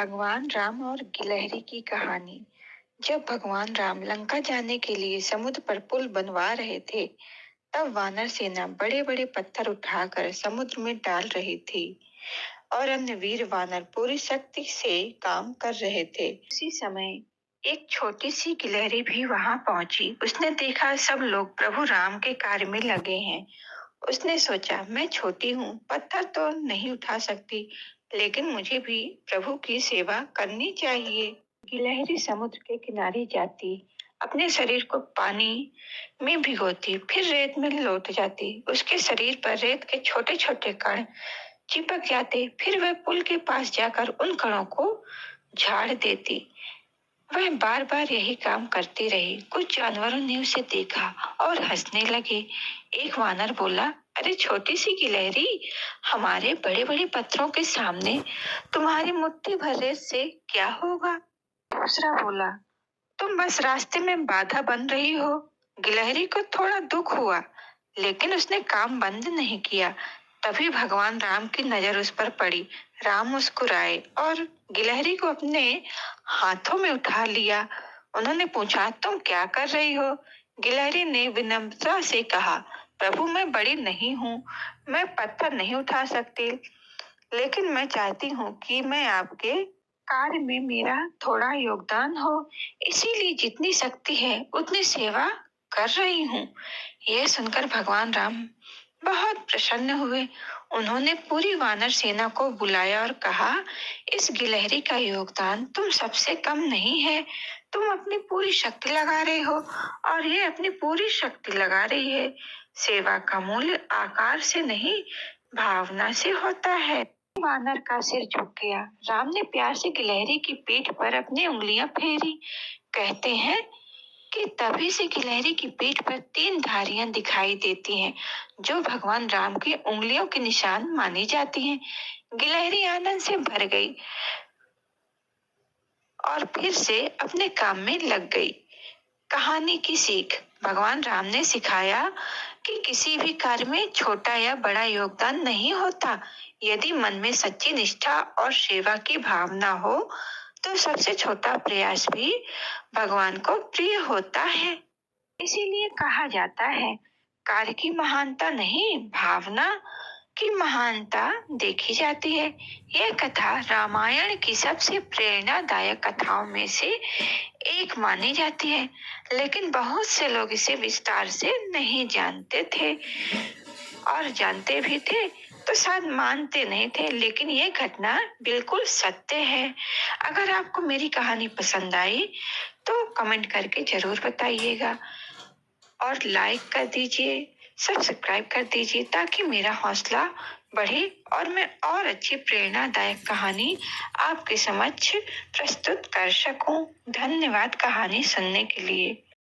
भगवान राम और गिलहरी की कहानी। जब भगवान राम लंका जाने के लिए समुद्र पर पुल बनवा रहे थे, तब वानर सेना बड़े बड़े पत्थर उठाकर समुद्र में डाल रही थी और अन्य वीर वानर पूरी शक्ति से काम कर रहे थे। उसी समय एक छोटी सी गिलहरी भी वहां पहुंची। उसने देखा सब लोग प्रभु राम के कार्य में लगे हैं। उसने सोचा, मैं छोटी हूँ, पत्थर तो नहीं उठा सकती, लेकिन मुझे भी प्रभु की सेवा करनी चाहिए। गिलहरी समुद्र के किनारे जाती, अपने शरीर को पानी में भिगोती, फिर रेत में लौट जाती। उसके शरीर पर रेत के छोटे छोटे कण चिपक जाते, फिर वह पुल के पास जाकर उन कणों को झाड़ देती। वह बार बार यही काम करती रही। कुछ जानवरों ने उसे देखा और हंसने लगे। एक वानर बोला, अरे छोटी सी गिलहरी, हमारे बड़े बड़े पत्थरों के सामने तुम्हारी मुट्ठी भर रेत से क्या होगा? दूसरा बोला, तुम बस रास्ते में बाधा बन रही हो। गिलहरी को थोड़ा दुख हुआ, लेकिन उसने काम बंद नहीं किया। तभी भगवान राम की नजर उस पर पड़ी। राम मुस्कुराए और गिलहरी को अपने हाथों में उठा लिया। उन्होंने पूछा, तुम क्या कर रही हो? गिलहरी ने विनम्रता से कहा, प्रभु मैं बड़ी नहीं हूँ, मैं पत्थर नहीं उठा सकती, लेकिन मैं चाहती हूँ कि मैं आपके कार्य में मेरा थोड़ा योगदान हो, इसीलिए जितनी शक्ति है उतनी सेवा कर रही हूँ। यह सुनकर भगवान राम बहुत प्रसन्न हुए। उन्होंने पूरी वानर सेना को बुलाया और कहा, इस गिलहरी का योगदान तुम सबसे कम नहीं है। तुम अपनी पूरी शक्ति लगा रहे हो और ये अपनी पूरी शक्ति लगा रही है। सेवा का मूल्य आकार से नहीं, भावना से होता है। वानर का सिर झुक गया। राम ने प्यार से गिलहरी की पीठ पर अपनी उंगलियां फेरी। कहते हैं कि तभी से गिलहरी की पीठ पर 3 धारियां दिखाई देती हैं, जो भगवान राम की उंगलियों के निशान मानी जाती हैं। गिलहरी आनंद से भर गई और फिर से अपने काम में लग गई। कहानी की सीख, भगवान राम ने सिखाया कि किसी भी कार्य में छोटा या बड़ा योगदान नहीं होता। यदि मन में सच्ची निष्ठा और सेवा की भावना हो, तो सबसे छोटा प्रयास भी भगवान को प्रिय होता है। इसीलिए कहा जाता है, कार्य की महानता नहीं, भावना की महानता देखी जाती है। यह कथा रामायण की सबसे प्रेरणादायक कथाओं में से एक मानी जाती है, लेकिन बहुत से लोग इसे विस्तार से नहीं जानते थे, और जानते भी थे तो शायद मानते नहीं थे। लेकिन ये घटना बिल्कुल सत्य है। अगर आपको मेरी कहानी पसंद आई तो कमेंट करके जरूर बताइएगा और लाइक कर दीजिए, सब्सक्राइब कर दीजिए, ताकि मेरा हौसला बढ़े और मैं और अच्छी प्रेरणादायक कहानी आपके समक्ष प्रस्तुत कर सकूं। धन्यवाद कहानी सुनने के लिए।